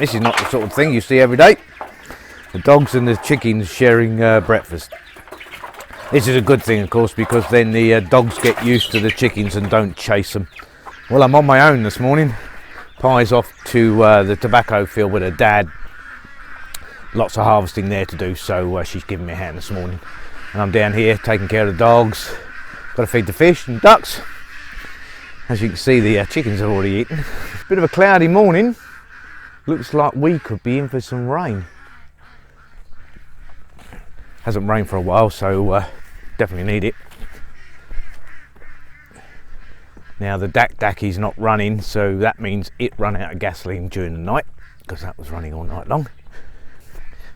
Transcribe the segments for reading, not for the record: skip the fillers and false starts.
This is not the sort of thing you see every day. The dogs and the chickens sharing breakfast. This is a good thing, of course, because then the dogs get used to the chickens and don't chase them. Well, I'm on my own this morning. Pie's off to the tobacco field with her dad. Lots of harvesting there to do, so she's giving me a hand this morning. And I'm down here taking care of the dogs. Got to feed the fish and ducks. As you can see, the chickens have already eaten. Bit of a cloudy morning. Looks like we could be in for some rain. Hasn't rained for a while, so definitely need it. Now the Dak-Daki's not running, so that means it ran out of gasoline during the night, because that was running all night long.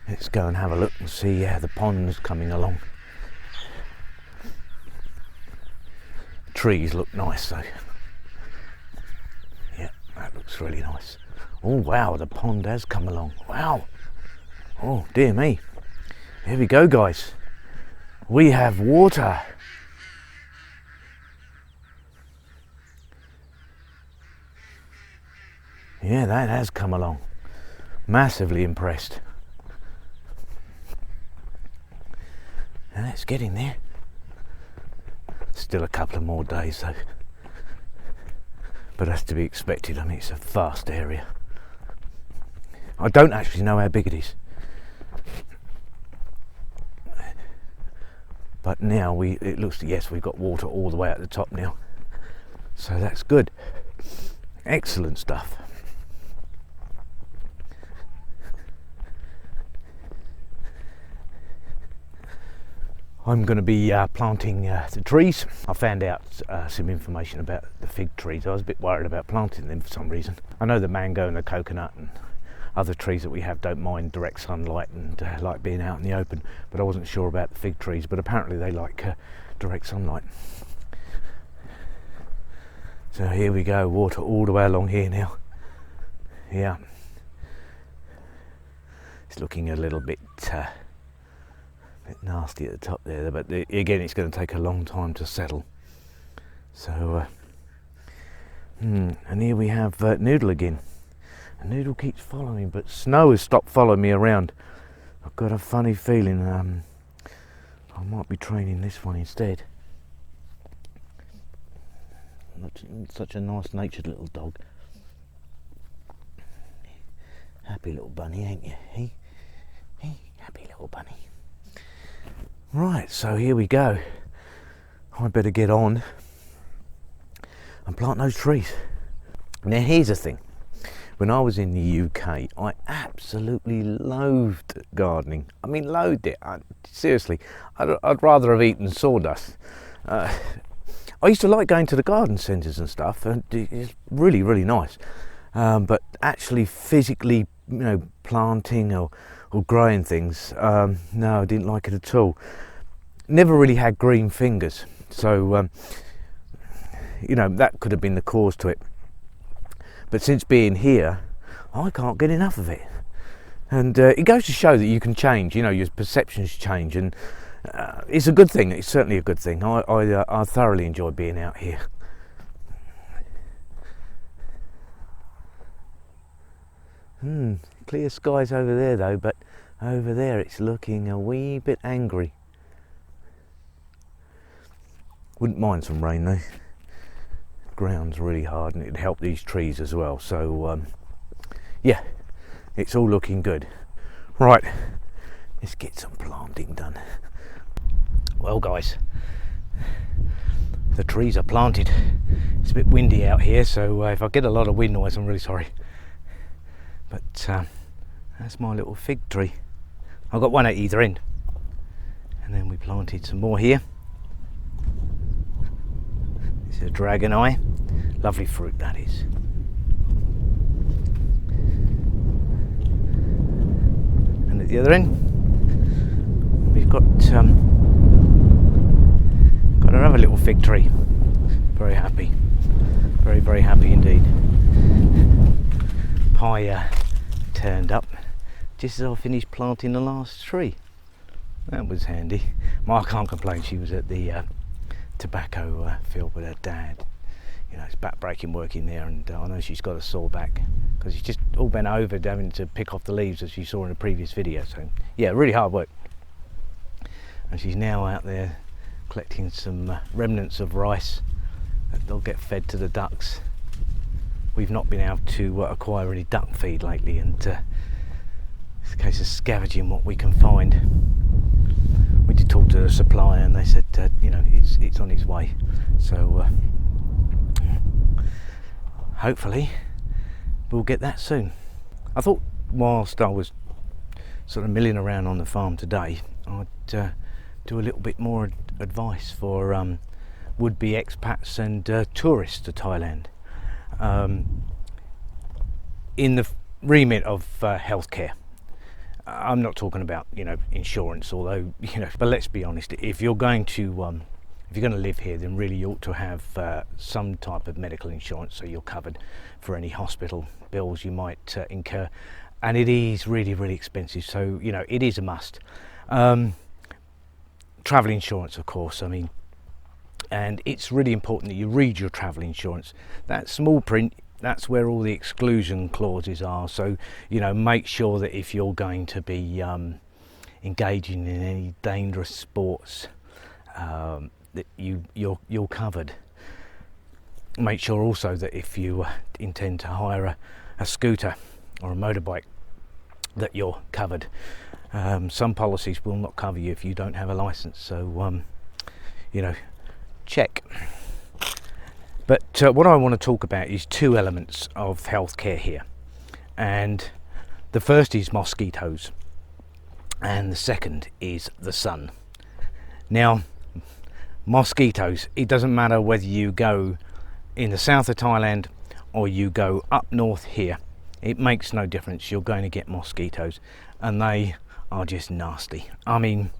Let's go and have a look and see how the pond's coming along. Trees look nice though. Yeah, that looks really nice. Oh wow, the pond has come along. Wow. Oh dear me. Here we go, guys. We have water. Yeah, that has come along. Massively impressed. And it's getting there. Still a couple of more days though. But that's to be expected. I mean, it's a vast area. I don't actually know how big it is. But now it looks, yes, we've got water all the way at the top now. So that's good. Excellent stuff. I'm going to be planting the trees. I found out some information about the fig trees. I was a bit worried about planting them for some reason. I know the mango and the coconut and other trees that we have don't mind direct sunlight and like being out in the open, but I wasn't sure about the fig trees, but apparently they like direct sunlight. So here we go, water all the way along here now. Yeah, it's looking a little bit nasty at the top there, but again it's going to take a long time to settle. So and here we have Noodle again. And Noodle keeps following me, but Snow has stopped following me around. I've got a funny feeling I might be training this one instead. Such a nice natured little dog. Happy little bunny, ain't you? Hey, happy little bunny. Right, so here we go. I better get on and plant those trees. Now here's the thing. When I was in the UK, I absolutely loathed gardening. I mean, loathed it. Seriously, I'd rather have eaten sawdust. I used to like going to the garden centres and stuff, and it's really, really nice. But actually physically, planting or growing things, no, I didn't like it at all. Never really had green fingers, so that could have been the cause to it. But since being here, I can't get enough of it. And it goes to show that you can change, your perceptions change, and it's a good thing. It's certainly a good thing. I thoroughly enjoy being out here. Clear skies over there though, but over there it's looking a wee bit angry. Wouldn't mind some rain though. Ground's really hard and it'd help these trees as well, so yeah, it's all looking good. Right, let's get some planting done. Well guys, the trees are planted. It's a bit windy out here, so if I get a lot of wind noise I'm really sorry, but that's my little fig tree. I've got one at either end, and then we planted some more here. It's a dragon eye. Lovely fruit that is. And at the other end we've got another little fig tree. Very happy. Very, very happy indeed. Pie turned up just as I finished planting the last tree. That was handy. I can't complain, she was at the tobacco field with her dad. you know, it's back-breaking work in there, and I know she's got a sore back because she's just all bent over having to pick off the leaves, as you saw in the previous video. So yeah, really hard work. And she's now out there collecting some remnants of rice that they'll get fed to the ducks. We've not been able to acquire any duck feed lately, and it's a case of scavenging what we can find. We did talk to the supplier, and they said, you know, it's on its way. So hopefully we'll get that soon. I thought whilst I was sort of milling around on the farm today, I'd do a little bit more advice for would-be expats and tourists to Thailand. In the remit of healthcare. I'm not talking about, you know, insurance, although, you know, but let's be honest, if you're going to live here, then really you ought to have some type of medical insurance, so you're covered for any hospital bills you might incur. And it is really, really expensive, so, you know, it is a must. Travel insurance, of course, I mean, and it's really important that you read your travel insurance. That small print, that's where all the exclusion clauses are. So, you know, make sure that if you're going to be engaging in any dangerous sports, that you're covered. Make sure also that if you intend to hire a scooter or a motorbike, that you're covered. Some policies will not cover you if you don't have a license, so you know, check. But what I want to talk about is two elements of healthcare here, and the first is mosquitoes, and the second is the sun. Now, mosquitoes, it doesn't matter whether you go in the south of Thailand or you go up north here, it makes no difference, you're going to get mosquitoes, and they are just nasty. I mean,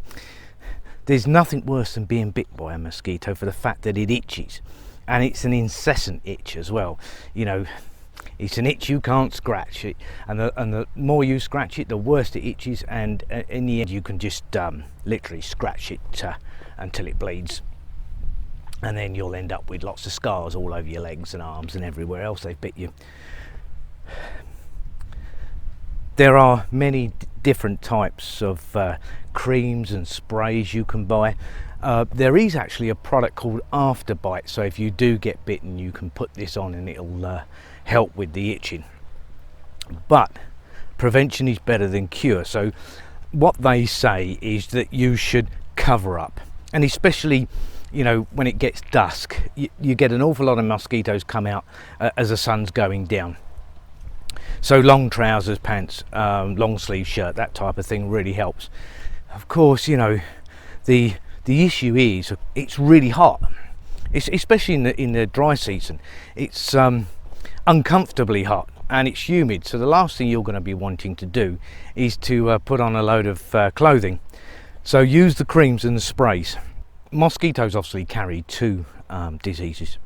there's nothing worse than being bit by a mosquito for the fact that it itches, and it's an incessant itch as well. You know, it's an itch you can't scratch it, and the more you scratch it, the worse it itches, and in the end you can just literally scratch it until it bleeds, and then you'll end up with lots of scars all over your legs and arms and everywhere else they've bit you. There are many different types of creams and sprays you can buy. There is actually a product called Afterbite, so if you do get bitten you can put this on and it'll help with the itching. But prevention is better than cure, so what they say is that you should cover up, and especially, you know, when it gets dusk, you get an awful lot of mosquitoes come out as the sun's going down. So long trousers, pants, long sleeve shirt, that type of thing really helps. Of course, you know, the issue is it's really hot. It's especially in the dry season. It's uncomfortably hot and it's humid. So the last thing you're going to be wanting to do is to put on a load of clothing. So use the creams and the sprays. Mosquitoes obviously carry two diseases.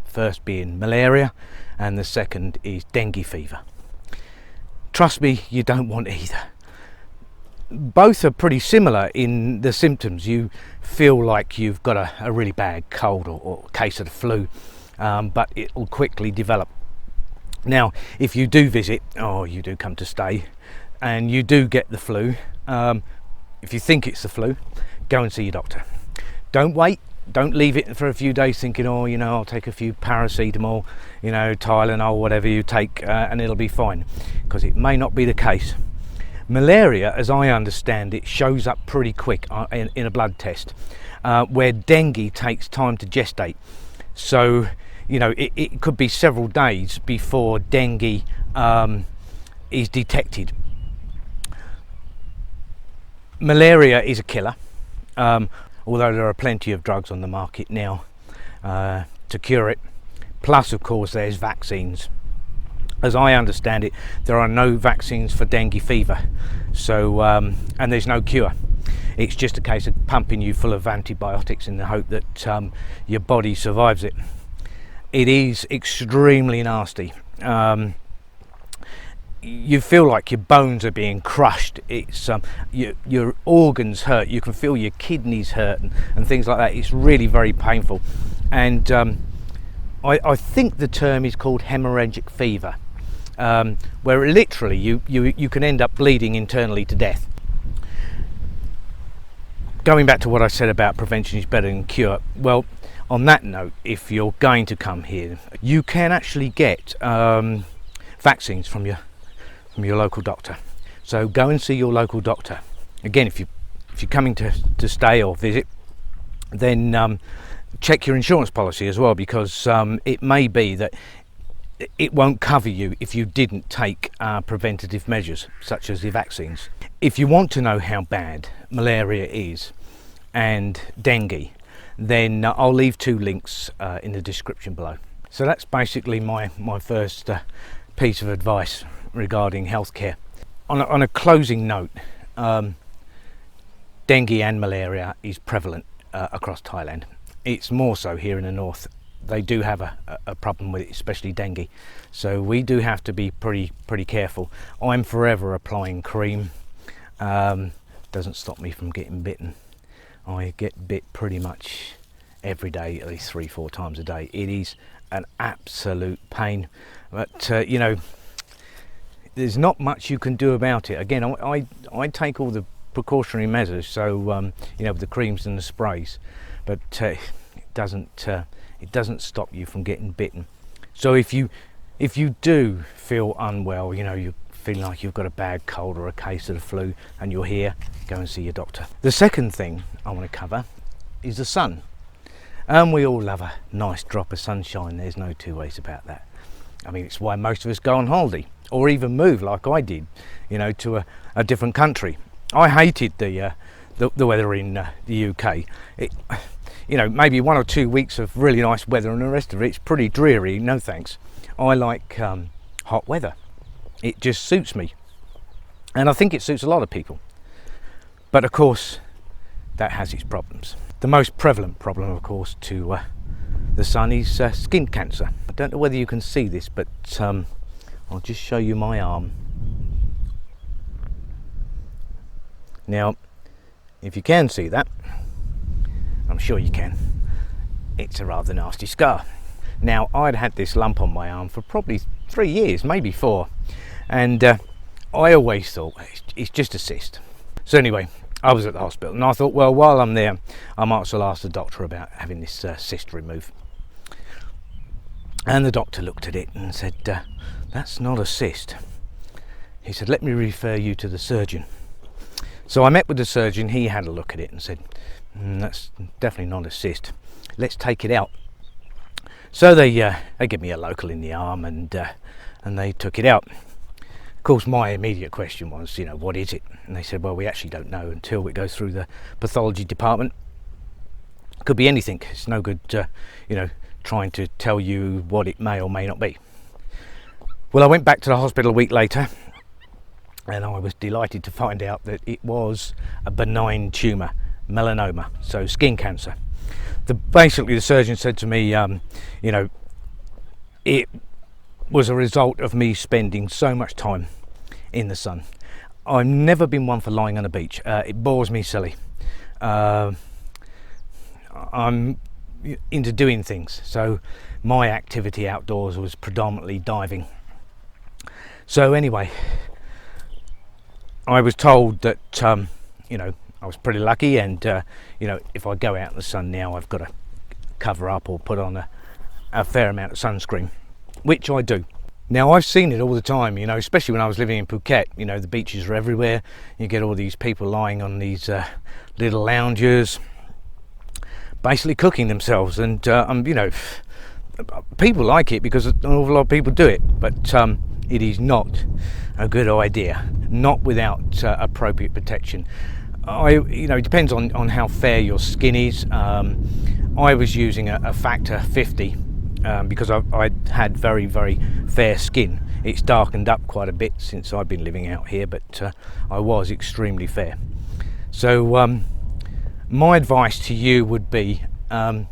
First being malaria, and the second is dengue fever. Trust me, you don't want either. Both are pretty similar in the symptoms. You feel like you've got a really bad cold or case of the flu, but it will quickly develop. Now, if you do visit, or you do come to stay, and you do get the flu, if you think it's the flu, go and see your doctor. Don't wait. Don't leave it for a few days thinking, oh, you know, I'll take a few paracetamol, you know, Tylenol, whatever you take, and it'll be fine, because it may not be the case. Malaria, as I understand it, shows up pretty quick in a blood test, where dengue takes time to gestate. So, you know, it could be several days before dengue is detected. Malaria is a killer. Although there are plenty of drugs on the market now to cure it. Plus, of course, there's vaccines. As I understand it, there are no vaccines for dengue fever, so and there's no cure. It's just a case of pumping you full of antibiotics in the hope that your body survives it. It is extremely nasty. You feel like your bones are being crushed. It's your organs hurt. You can feel your kidneys hurt and things like that. It's really very painful, and I think the term is called hemorrhagic fever, where literally you can end up bleeding internally to death. Going back to what I said about prevention is better than cure, well, on that note, if you're going to come here, you can actually get vaccines from your local doctor. So go and see your local doctor. Again, if you're coming to stay or visit, then check your insurance policy as well, because it may be that it won't cover you if you didn't take preventative measures such as the vaccines. If you want to know how bad malaria is and dengue, then I'll leave 2 links in the description below. So that's basically my first piece of advice regarding healthcare. On a closing note, dengue and malaria is prevalent across Thailand. It's more so here in the north. They do have a problem with it, especially dengue. So we do have to be pretty careful. I'm forever applying cream. Doesn't stop me from getting bitten. I get bit pretty much every day, at least 3-4 times a day. It is an absolute pain, but you know, there's not much you can do about it. Again, I take all the precautionary measures, so you know, with the creams and the sprays, but it doesn't stop you from getting bitten. So if you do feel unwell, you know, you feeling like you've got a bad cold or a case of the flu and you're here, go and see your doctor. The second thing I want to cover is the sun. And we all love a nice drop of sunshine, there's no 2 ways about that. I mean, it's why most of us go on holiday, or even move like I did, you know, to a different country. I hated the weather in the UK. You know, maybe 1 or 2 weeks of really nice weather and the rest of it's pretty dreary, no thanks. I like hot weather. It just suits me. And I think it suits a lot of people. But of course, that has its problems. The most prevalent problem, of course, to the sun is skin cancer. I don't know whether you can see this, but I'll just show you my arm. Now, if you can see that, I'm sure you can, it's a rather nasty scar. Now, I'd had this lump on my arm for probably 3 years, maybe 4, and I always thought it's just a cyst. So anyway, I was at the hospital and I thought, well, while I'm there, I might as well ask the doctor about having this cyst removed. And the doctor looked at it and said, that's not a cyst. He said, let me refer you to the surgeon. So I met with the surgeon, he had a look at it and said, that's definitely not a cyst. Let's take it out. So they gave me a local in the arm and they took it out. Of course, my immediate question was, you know, what is it? And they said, well, we actually don't know until it goes through the pathology department. Could be anything. It's no good, you know, trying to tell you what it may or may not be. Well, I went back to the hospital a week later and I was delighted to find out that it was a benign tumour, melanoma, so skin cancer. Basically, the surgeon said to me, you know, it was a result of me spending so much time in the sun. I've never been one for lying on a beach. It bores me silly. I'm into doing things, so my activity outdoors was predominantly diving. So anyway, I was told that you know, I was pretty lucky, and you know, if I go out in the sun now, I've got to cover up or put on a fair amount of sunscreen, which I do. Now, I've seen it all the time, you know, especially when I was living in Phuket. You know, the beaches are everywhere. You get all these people lying on these little lounges, basically cooking themselves, and you know, people like it because an awful lot of people do it, but it is not a good idea, not without appropriate protection. You know, it depends on how fair your skin is. I was using a factor 50 because I had very, very fair skin. It's darkened up quite a bit since I've been living out here, but I was extremely fair. So my advice to you would be, you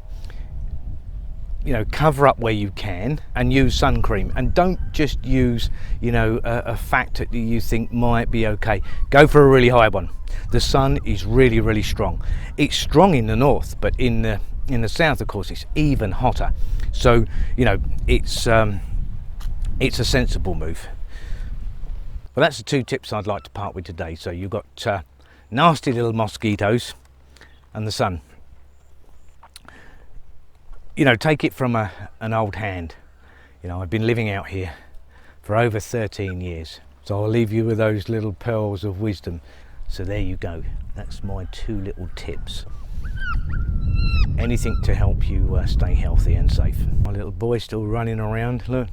know, cover up where you can and use sun cream, and don't just use, you know, a factor that you think might be okay. Go for a really high one. The sun is really, really strong. It's strong in the north, but in the In the south, of course, it's even hotter. So, you know, it's a sensible move. Well, that's the 2 tips I'd like to part with today. So you've got nasty little mosquitoes and the sun. You know, take it from an old hand. You know, I've been living out here for over 13 years. So I'll leave you with those little pearls of wisdom. So there you go. That's my 2 little tips. Anything to help you stay healthy and safe. My little boy's still running around. Look,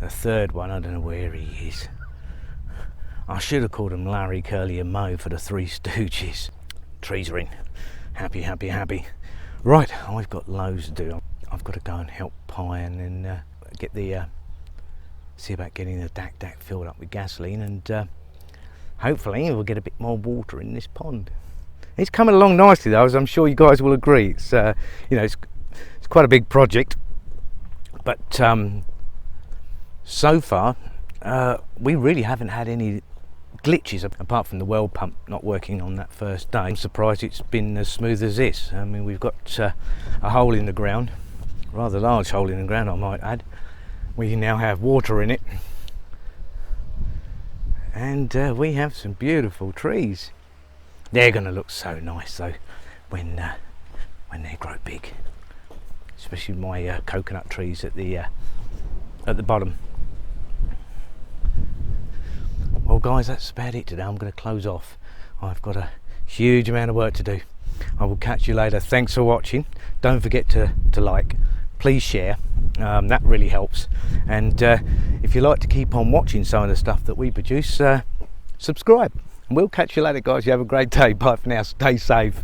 the third one, I don't know where he is. I should have called him Larry, Curly and Moe for the 3 Stooges. Trees are in. Happy, happy, happy. Right, I've got loads to do. I've got to go and help Pi and then get the see about getting the dak filled up with gasoline, and hopefully we'll get a bit more water in this pond. It's coming along nicely though, as I'm sure you guys will agree. It's you know, it's quite a big project, but so far we really haven't had any glitches apart from the well pump not working on that first day. I'm surprised it's been as smooth as this. I mean, we've got a hole in the ground, rather large hole in the ground I might add. We now have water in it, and we have some beautiful trees. They're going to look so nice though when they grow big, especially my coconut trees at the bottom. Well guys, that's about it today. I'm going to close off. I've got a huge amount of work to do. I will catch you later. Thanks for watching. Don't forget to like, please share, that really helps, and if you like to keep on watching some of the stuff that we produce, subscribe, and we'll catch you later guys. You have a great day. Bye for now. Stay safe.